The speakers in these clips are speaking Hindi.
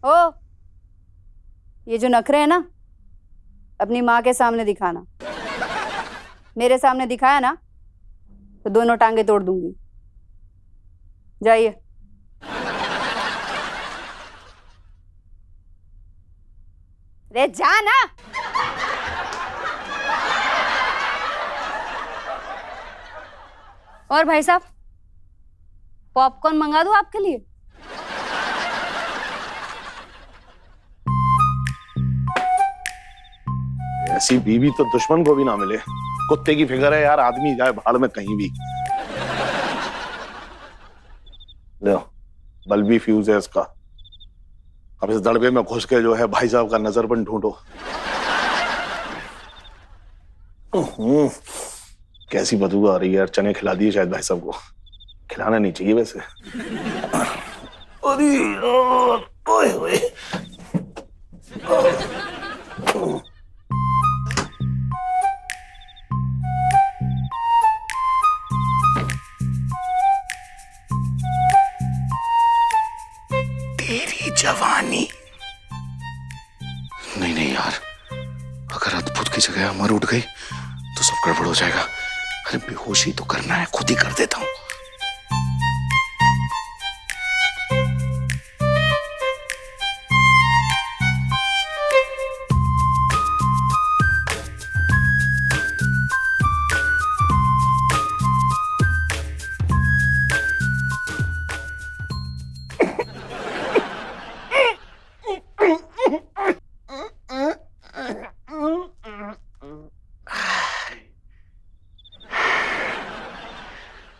ओ, ये जो नखरे है ना, अपनी माँ के सामने दिखाना। मेरे सामने दिखाया ना तो दोनों टांगे तोड़ दूंगी। जाइए। रे जा ना। और भाई साहब, पॉपकॉर्न मंगा दूं आपके लिए? ऐसी बीवी तो दुश्मन को भी ना मिले। कुत्ते की फिगर है यार, आदमी जाए भाड़ में कहीं भी। लो, बल्ब भी फ्यूज है इसका। अब इस दड़बे में घुस के जो है भाई साहब का नजरबंद ढूंढो। कैसी बदबू आ रही है यार। चने खिला दिए शायद भाई साहब को। खिलाना नहीं चाहिए वैसे। अरे ओए ओए। तेरी जवानी। नहीं नहीं यार, अगर अद्भुत की जगह अमर उठ गई तो सब गड़बड़ हो जाएगा। अरे बेहोशी तो करना है, खुद ही कर देता हूं।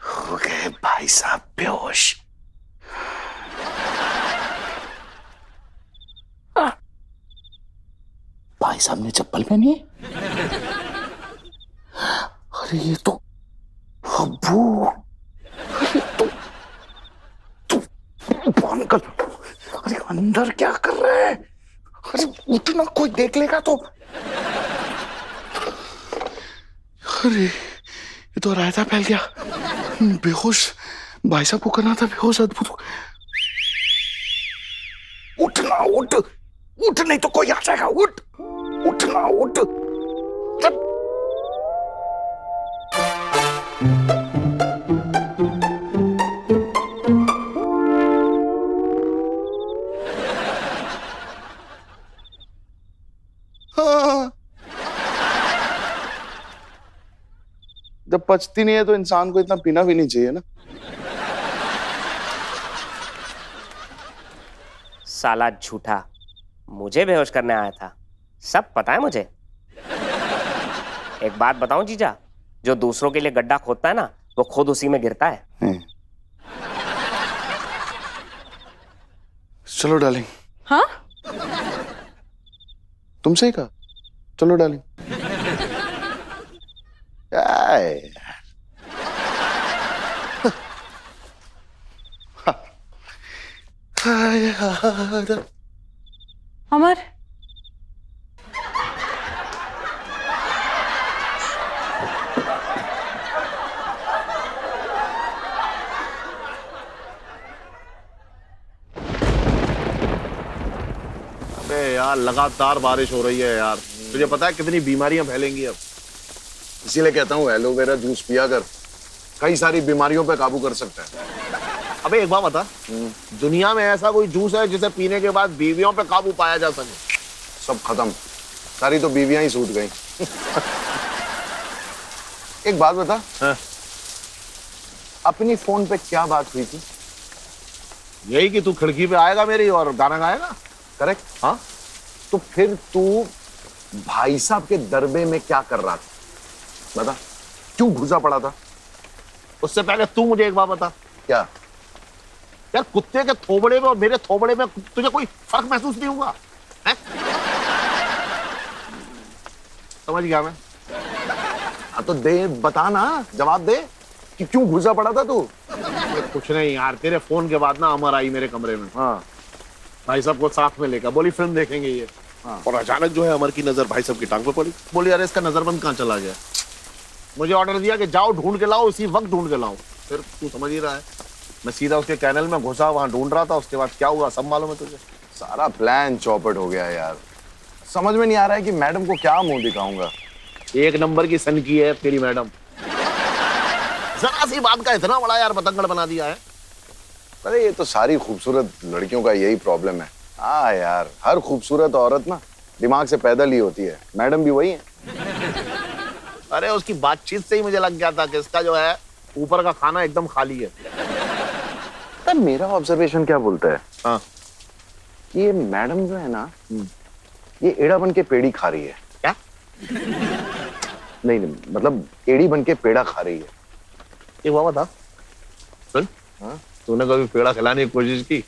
हो गए भाई साहब बेहोश। भाई साहब ने चप्पल पहनी है। अरे ये तो अब्बू। अरे तू अंकल, अरे अंदर क्या कर रहा है? अरे उठना, कोई देख लेगा तो। अरे ये तो रायता फैल गया। बेहोश भाई साहब को करना था बेहोश अद्भुत। उठना, उठ उठ, नहीं तो कोई आ जाएगा। उठ उठना, उठ। हाँ। जब पचती नहीं है तो इंसान को इतना पीना भी नहीं चाहिए ना। साला झूठा, मुझे बेहोश करने आया था। सब पता है मुझे। एक बात बताऊं जीजा, जो दूसरों के लिए गड्ढा खोदता है ना, वो खुद उसी में गिरता है। चलो डार्लिंग। हाँ? तुमसे ही कहा चलो डार्लिंग। अमर, अबे यार, लगातार बारिश हो रही है यार। तुझे पता है कितनी बीमारियां फैलेंगी अब। इसीलिए कहता हूँ एलोवेरा जूस पिया कर, कई सारी बीमारियों पे काबू कर सकता है। अबे एक बात बता, दुनिया में ऐसा कोई जूस है जिसे पीने के बाद बीवियों पे काबू पाया जा सके? सब खत्म, सारी तो बीवियां ही सूत गई। एक बात बता। हाँ? अपनी फोन पे क्या बात हुई थी? यही कि तू खिड़की पे आएगा मेरी और गाना गाएगा। करेक्ट। हाँ, तो फिर तू भाई साहब के दरबे में क्या कर रहा था? बता, क्यों घुसा पड़ा था? उससे पहले तू मुझे एक बात बता। क्या? यार, कुत्ते के थोबड़े में और मेरे थोबड़े में तुझे कोई फर्क महसूस नहीं हुआ है? समझ गया मैं। हाँ तो दे, बता ना, जवाब दे कि क्यों घुसा पड़ा था तू? कुछ नहीं यार, तेरे फोन के बाद ना अमर आई मेरे कमरे में। हाँ, भाई साहब को साथ में लेकर बोली फिल्म देखेंगे ये। हाँ। और अचानक जो है अमर की नजर भाई साहब की टांग पे पड़ी। बोली अरे इसका नजरबंद कहाँ चला गया? मुझे ऑर्डर दिया कि जाओ ढूंढ के लाओ, इसी वक्त ढूंढ के लाओ। फिर तू समझ ही रहा है, मैं सीधा उसके कैनल में घुसा, वहां ढूंढ रहा था। उसके बाद क्या हुआ सब मालूम है तुझे। सारा प्लान चौपट हो गया यार। समझ में नहीं आ रहा है कि मैडम को क्या मुंह दिखाऊंगा। एक नंबर की सन की है तेरी मैडम। जरा सी बात का इतना बड़ा यार पतंगड़ बना दिया है। अरे ये तो सारी खूबसूरत लड़कियों का यही प्रॉब्लम है। हाँ यार, हर खूबसूरत औरत ना दिमाग से पैदल ही होती है। मैडम भी वही है। अरे उसकी बातचीत से ही मुझे लग गया था कि इसका जो है ऊपर का खाना एकदम खाली है। तब मेरा ऑब्जर्वेशन क्या बोलता है, हाँ, कि ये मैडम जो है ना, ये एड़ा बन के पेड़ी खा रही है। क्या? नहीं नहीं, मतलब एड़ी बन के पेड़ा खा रही है। एक बात बता, सुन, हाँ? तूने कभी पेड़ा खिलाने की कोशिश की?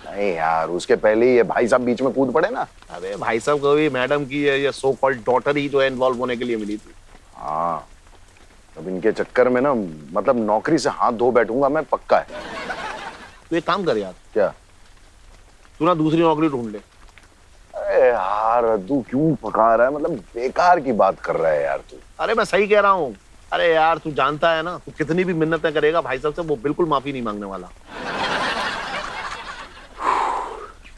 नहीं यार, उसके पहले ही ये भाई साहब बीच में कूद पड़े ना। अरे भाई साहब कभी मैडम की ये सो कॉल्ड डॉटर ही जो है इन्वॉल्व होने के लिए मिली थी। हाँ, अब इनके चक्कर में ना, मतलब नौकरी से हाथ धो बैठूंगा मैं, पक्का है। तू एक काम कर यार, क्या? तू ना दूसरी नौकरी ढूंढ ले। अरे यार, तू क्यों पका रहा है? मतलब बेकार की बात कर रहा है यार तू। अरे मैं सही कह रहा हूँ। अरे यार तू जानता है ना, तू कितनी भी मिन्नतें करेगा भाई साहब से, वो बिल्कुल माफी नहीं मांगने वाला।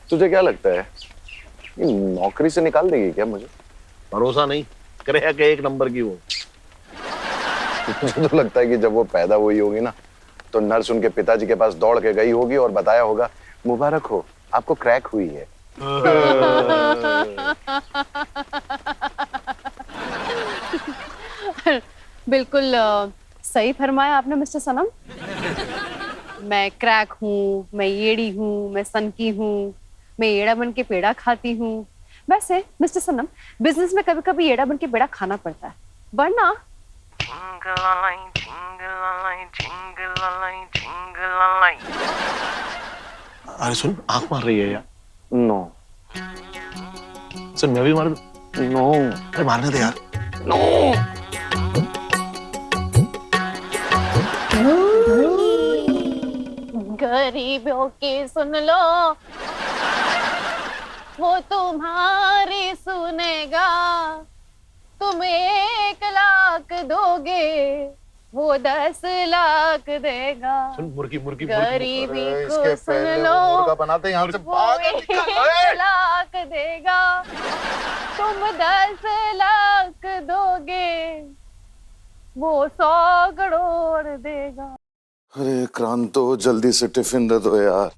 तुझे क्या लगता है, ये नौकरी से निकाल देगी क्या मुझे? भरोसा नहीं करे कि एक नंबर की वो। मुझे तो लगता है कि जब वो पैदा हुई होगी ना, तो नर्स उनके पिताजी के पास दौड़ के गई होगी और बताया होगा, मुबारक हो, आपको क्रैक हुई है। बिल्कुल सही फरमाया आपने मिस्टर सनम। मैं क्रैक हूँ, मैं येड़ी हूँ, मैं सनकी हूँ, मैं येड़ा बन के पेड़ा खाती हूँ। वैसे मिस्टर सनम, बिजनेस में कभी कभी येड़ा बन के पेड़ा खाना पड़ता है, वरना अरे सुन, आंख मार रही है यार। नो सुन, मैं भी मार दूं? नो, अरे मारने दे यार। नो। गरीबों की सुन लो, वो तुम्हारी सुनेगा। तुम 1 लाख दोगे, वो 10 लाख देगा। सुन, मुर्गी मुर्गी गरीबी अरे, को इसके सुन पहले लो, वो मुर्गा बनाते यहाँ से वो भाग। 1 लाख देगा। तुम 10 लाख दोगे, वो 100 करोड़ देगा। अरे क्रांतो, जल्दी से टिफिन दे दो यार।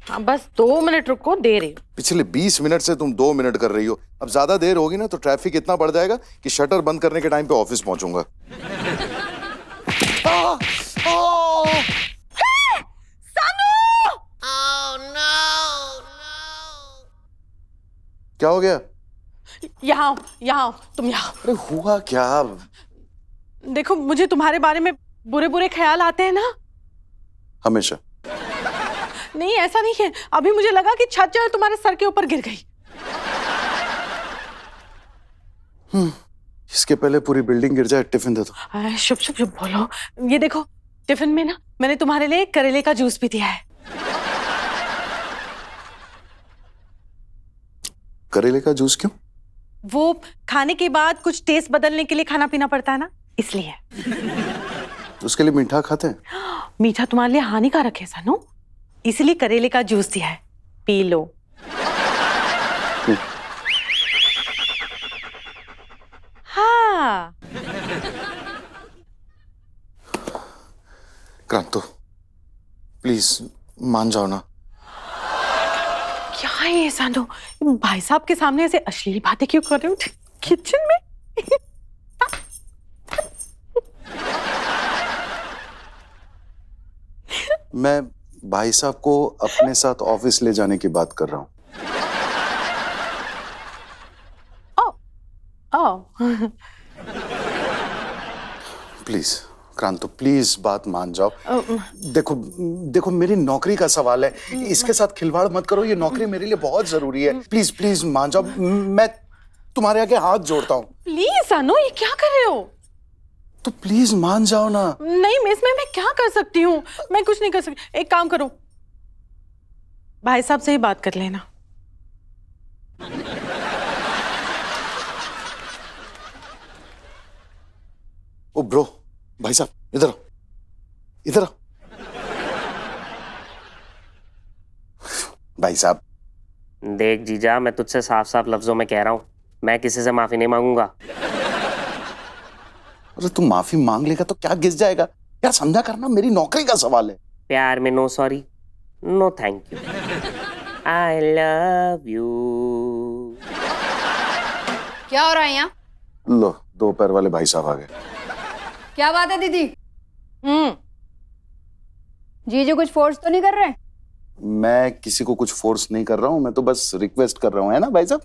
हाँ बस 2 मिनट रुको, दे रही हूँ। पिछले 20 मिनट से तुम 2 मिनट कर रही हो। अब ज्यादा देर होगी ना तो ट्रैफिक इतना बढ़ जाएगा कि शटर बंद करने के टाइम पे ऑफिस पहुंचूंगा। क्या हो गया? यहाँ यहाँ तुम यहाँ अरे हुआ क्या? देखो, मुझे तुम्हारे बारे में बुरे बुरे ख्याल आते हैं ना। हमेशा। नहीं, ऐसा नहीं है। अभी मुझे लगा कि छत जो है तुम्हारे सर के ऊपर गिर गई। इसके पहले पूरी बिल्डिंग गिर जाए। टिफिन दे दो। शुभ शुभ शुभ बोलो। ये देखो, टिफिन में ना मैंने तुम्हारे लिए करेले का जूस भी दिया है। करेले का जूस क्यों? वो खाने के बाद कुछ टेस्ट बदलने के लिए खाना पीना पड़ता है ना, इसलिए। उसके लिए मीठा खाते हैं? मीठा तुम्हारे लिए हानिकारक है सानू, इसलिए करेले का जूस दिया है, पी लो। हाँ। क्रांतो, प्लीज मान जाओ ना। क्या है ये सानू, भाई साहब के सामने ऐसे अश्लील बातें क्यों कर रहे हो किचन में? मैं भाई साहब को अपने साथ ऑफिस ले जाने की बात कर रहा हूँ। प्लीज क्रांतो, प्लीज बात मान जाओ। देखो देखो, मेरी नौकरी का सवाल है, इसके साथ खिलवाड़ मत करो। ये नौकरी मेरे लिए बहुत जरूरी है। प्लीज प्लीज मान जाओ। मैं तुम्हारे आगे हाथ जोड़ता हूँ। प्लीज सानू, ये क्या कर रहे हो? तो प्लीज मान जाओ ना। नहीं, इसमें मैं क्या कर सकती हूँ? मैं कुछ नहीं कर सकती। एक काम करो, भाई साहब से ही बात कर लेना। ओ ब्रो, भाई साहब इधर आओ, इधर आओ। भाई साहब। देख जीजा, मैं तुझसे साफ साफ लफ्जों में कह रहा हूँ, मैं किसी से माफी नहीं मांगूंगा। अरे तू माफी मांग लेगा तो क्या गिस जाएगा यार, समझा करना, मेरी नौकरी का सवाल है। प्यार में no sorry, no thank you, I love you. क्या हो रहा है यहाँ? लो, दो पैर वाले भाई साहब आ गए। क्या बात है दीदी? जीजू कुछ फोर्स तो नहीं कर रहे? मैं किसी को कुछ फोर्स नहीं कर रहा हूँ, मैं तो बस रिक्वेस्ट कर रहा हूँ, है ना भाई साहब?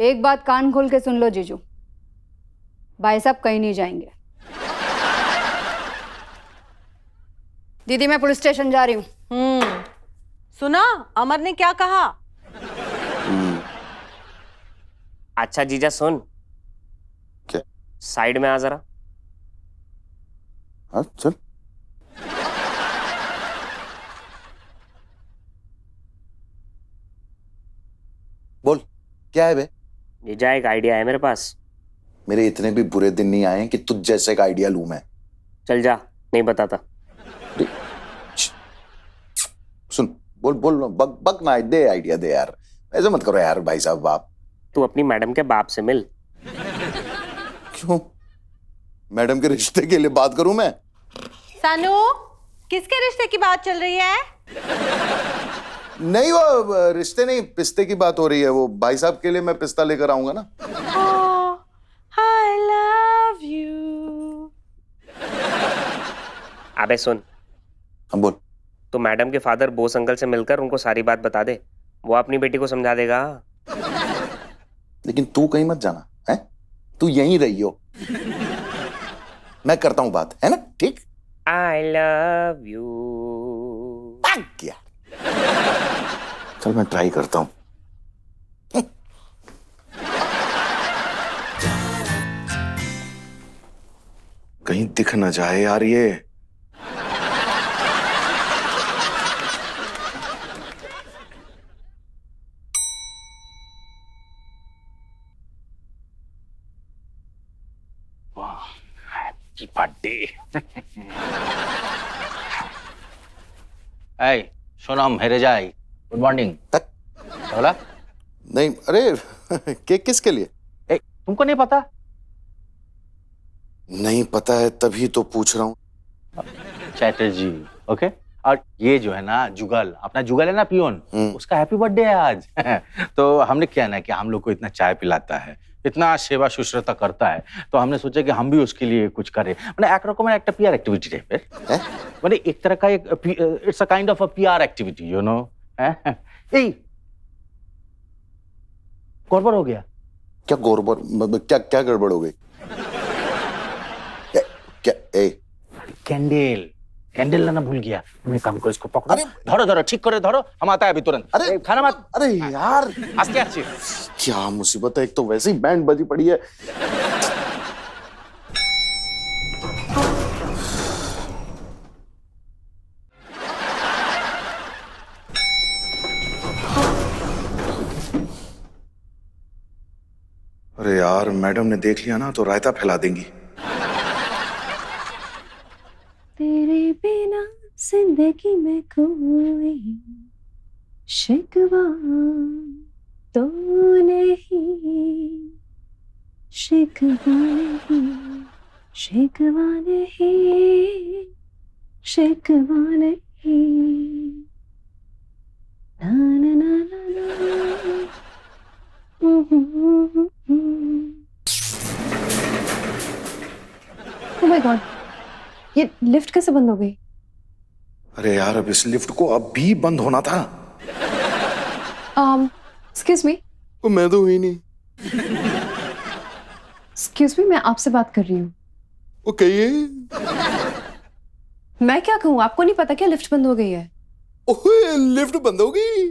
एक बात कान खोल के सुन लो जीजू, भाई साहब कहीं नहीं जाएंगे। दीदी मैं पुलिस स्टेशन जा रही हूँ। सुना अमर ने क्या कहा? अच्छा जीजा सुन, क्या? साइड में आ जरा। हाँ चल। बोल, क्या है बे? जीजा एक आइडिया है मेरे पास। मेरे इतने भी बुरे दिन नहीं आए कि तुझ जैसे का आइडिया लूं मैं। चल जा, नहीं बताता। सुन, बोल बोल, बक बक ना, दे आइडिया दे यार, ऐसे मत करो यार भाई साहब। आप तू अपनी मैडम के बाप से मिल। क्यों? मैडम के रिश्ते के लिए बात करूं मैं? सानू, किसके रिश्ते की बात चल रही है? नहीं, वो रिश्ते नहीं, पिस्ते की बात हो रही है। वो भाई साहब के लिए मैं पिस्ता लेकर आऊंगा ना। आई लव यू। अबे सुन, हम बोल। तो मैडम के फादर बोस अंकल से मिलकर उनको सारी बात बता दे, वो अपनी बेटी को समझा देगा। लेकिन तू कहीं मत जाना है, तू यहीं रही हो, मैं करता हूं बात, है ना? ठीक। आई लव यू। क्या? चल मैं ट्राई करता हूं। कहीं दिख ना जाए यार ये। Happy birthday. ऐ सोनम, हेरे जाए, गुड मॉर्निंग। बोला नहीं, अरे केक किसके लिए? तुमको नहीं पता? नहीं पता है, तभी तो पूछ रहा हूँ। चैटर्जी, ओके। और ये जो है ना जुगल, अपना जुगल है ना पियोन, उसका हैप्पी बर्थडे है आज। तो हमने क्या ना कि हम लोग को इतना चाय पिलाता है, इतना सेवा शुश्रूषा करता है, तो हमने सोचा कि हम भी उसके लिए कुछ करें। मैंने एक रकम एक पीआर एक्टिविटी टाइप, मैंने एक तरह का एक it's a kind of a PR activity, you know. गड़बड़ हो गया क्या गड़बड़? क्या क्या गड़बड़ हो गई? क्या? कैंडल कैंडल लाना भूल गया। मैं काम को इसको पकड़ो, धरो धरो, ठीक करे, धरो, हम आता है अभी तुरंत। अरे खाना मत। अरे यार, आज क्या चीज? क्या मुसीबत है, एक तो वैसे ही बैंड बजी पड़ी है। अरे यार, मैडम ने देख लिया ना तो रायता फैला देंगी। तेरे बिना जिंदगी में कोई शिकवा तो नहीं, शिकवा नहीं, शिकवा नहीं, शिकवा नहीं, ना ना ना ना ना। Oh my God, ये लिफ्ट कैसे बंद हो गई? अरे यार, अब इस लिफ्ट को अब भी बंद होना था। Excuse me. मैं तो हुई नहीं। एक्सक्यूज मी, मैं आपसे बात कर रही हूँ। वो कहिए। मैं क्या कहूँ, आपको नहीं पता क्या लिफ्ट बंद हो गई है? ओए, लिफ्ट बंद हो गई?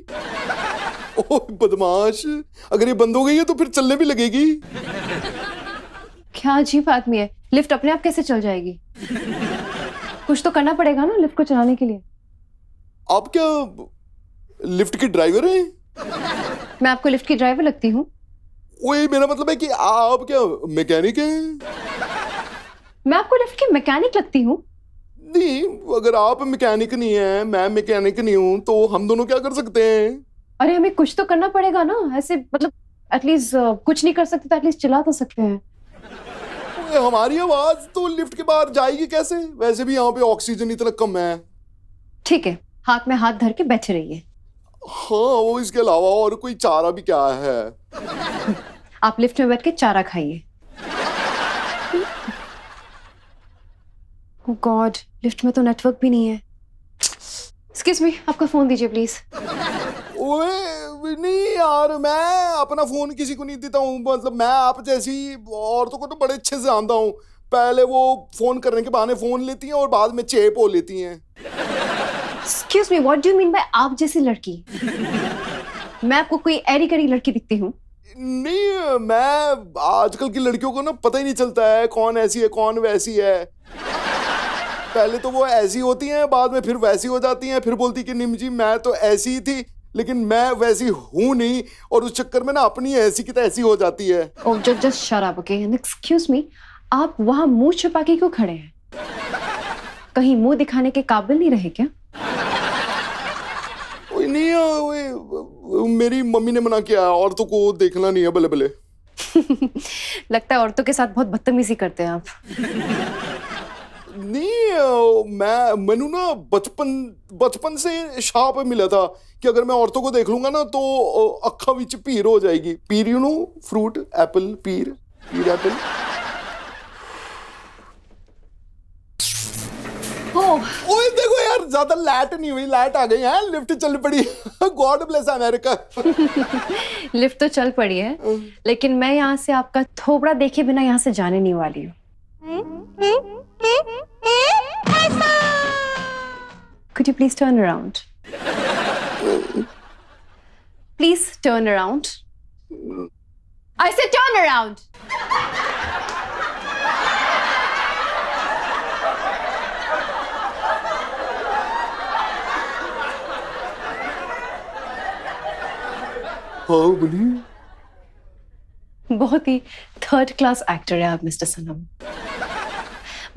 ओह बदमाश, अगर ये बंद हो गई है तो फिर चलने भी लगेगी। क्या अजीब आदमी है, लिफ्ट अपने आप कैसे चल जाएगी? कुछ तो करना पड़ेगा ना लिफ्ट को चलाने के लिए। आप क्या लिफ्ट के ड्राइवर हैं? मैं आपको लिफ्ट की ड्राइवर लगती हूँ? ओए, मेरा मतलब है कि आप क्या मैकेनिक हैं? मैं आपको लिफ्ट की मैकेनिक लगती हूँ? नहीं, अगर आप मैकेनिक नहीं है, मैं मैकेनिक नहीं हूं, तो हम दोनों क्या कर सकते हैं? अरे हमें कुछ तो करना पड़ेगा ना, ऐसे मतलब एटलीस्ट कुछ नहीं कर सकते तो एटलीस्ट चिल्ला तो सकते हैं। हमारी आवाज तो लिफ्ट के बाहर जाएगी कैसे? वैसे भी यहाँ पे ऑक्सीजन इतना कम है। ठीक है, हाथ में हाथ धर के बैठे रहिए। हाँ, वो इसके अलावा और कोई चारा भी क्या है? आप लिफ्ट में बैठ के चारा खाइए। ओह गॉड, लिफ्ट में तो नेटवर्क भी नहीं है। एक्सक्यूज मी, आपका फोन दीजिए प्लीज। ओए नहीं यार, मैं अपना फोन किसी को नहीं देता हूँ। मतलब मैं आप जैसी औरतों को तो बड़े अच्छे से जानता हूँ। पहले वो फोन करने के बहाने फोन लेती हैं और बाद में चेप हो लेती हैं। Excuse me, what do you mean by आप जैसी लड़की? मैं आपको कोई एरी करी लड़की दिखती हूँ? नहीं, मैं आजकल की लड़कियों को ना पता ही नहीं चलता है कौन ऐसी है कौन वैसी है। पहले तो वो ऐसी होती हैं, बाद में फिर वैसी हो जाती हैं, फिर बोलती कि निम जी मैं तो ऐसी ही थी लेकिन मैं वैसी हूं नहीं, और उस चक्कर में ना अपनी ऐसी की तैसी हो जाती है। Oh just shut up, okay? And excuse me, आप वहां मुंह छुपा के क्यों खड़े हैं? कहीं मुंह दिखाने के काबिल नहीं रहे क्या? ओए नहीं, ओए, मेरी मम्मी ने मना किया औरतों को देखना नहीं है बले बले। लगता है औरतों के साथ बहुत बदतमीजी करते हैं आप। नहीं, मैनू ना बचपन से शाप मिला था कि अगर मैं औरतों को देख लूंगा ना तो अखा विच पीर हो जाएगी। पीर, you know, fruit, Apple, Pir Apple. ओए देखो यार, ज्यादा लाइट नहीं हुई, लाइट आ गई है, लिफ्ट चल पड़ी। God bless America. लिफ्ट तो चल पड़ी है, लेकिन मैं यहाँ से आपका थोबड़ा देखे बिना यहाँ से जाने नहीं वाली हूँ। Could you please turn around? Please turn around. I said turn around. हाँ बोलिए। बहुत ही थर्ड क्लास एक्टर है आप मिस्टर सनम।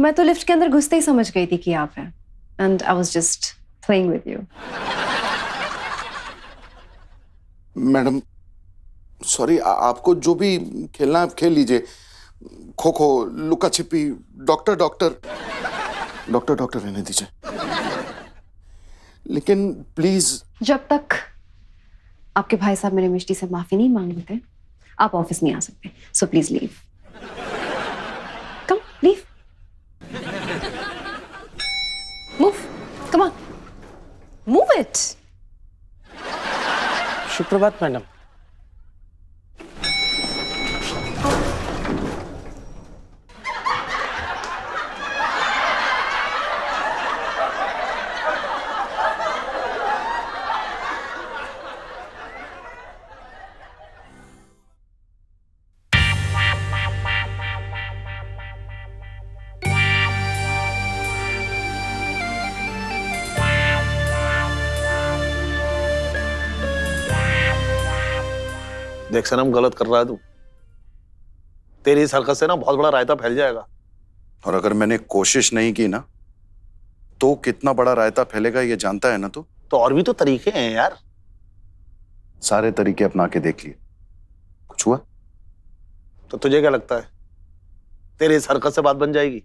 मैं तो लिफ्ट के अंदर घुसते ही समझ गई थी कि आप हैं, and I was just playing with you. Madam sorry, आपको जो भी खेलना है आप खेल लीजिए। खो खो, लुका छिपी, डॉक्टर रहने दीजिए। लेकिन प्लीज। जब तक आपके भाई साहब मेरे मिष्टी से माफी नहीं मांग लेते, आप ऑफिस नहीं आ सकते। So please leave. Come leave. Move, come on, move it. सुप्रभात मैडम। देख सनम, गलत कर रहा है तू। तेरी इस हरकत से ना बहुत बड़ा रायता फैल जाएगा। और अगर मैंने कोशिश नहीं की ना तो कितना बड़ा रायता फैलेगा ये जानता है ना तू? तो और भी तो तरीके हैं यार। सारे तरीके अपना के देख लिए, कुछ हुआ? तो तुझे क्या लगता है तेरी इस हरकत से बात बन जाएगी?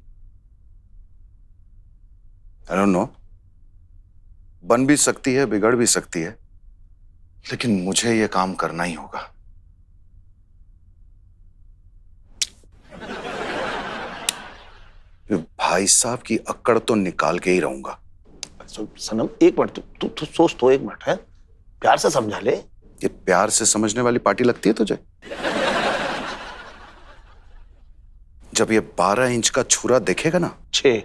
आई डोंट नो, बन भी सकती है, बिगड़ भी सकती है, लेकिन मुझे ये काम करना ही होगा। भाई साहब की अक्कड़ तो निकाल के ही रहूंगा। सनम एक मिनट, तू सोच तो, एक मिनट है, प्यार से समझा ले। ये प्यार से समझने वाली पार्टी लगती है तुझे? जब ये 12 इंच का छुरा देखेगा ना 6,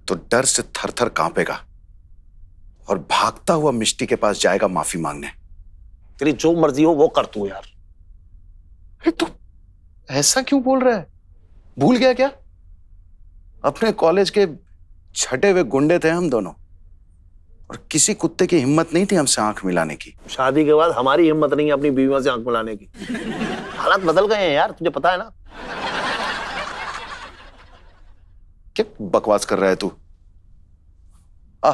तो डर से थर थर कांपेगा और भागता हुआ मिष्टी के पास जाएगा माफी मांगने। तेरी जो मर्जी हो वो कर तू यार। अरे तू ऐसा क्यों बोल रहा है? भूल गया क्या? अपने कॉलेज के छठे हुए गुंडे थे हम दोनों, और किसी कुत्ते की हिम्मत नहीं थी हमसे आंख मिलाने की। शादी के बाद हमारी हिम्मत नहीं है अपनी बीवियों से आंख मिलाने की। हालात बदल गए हैं यार, तुझे पता है ना। क्या बकवास कर रहा है तू? आ,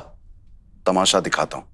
तमाशा दिखाता हूं।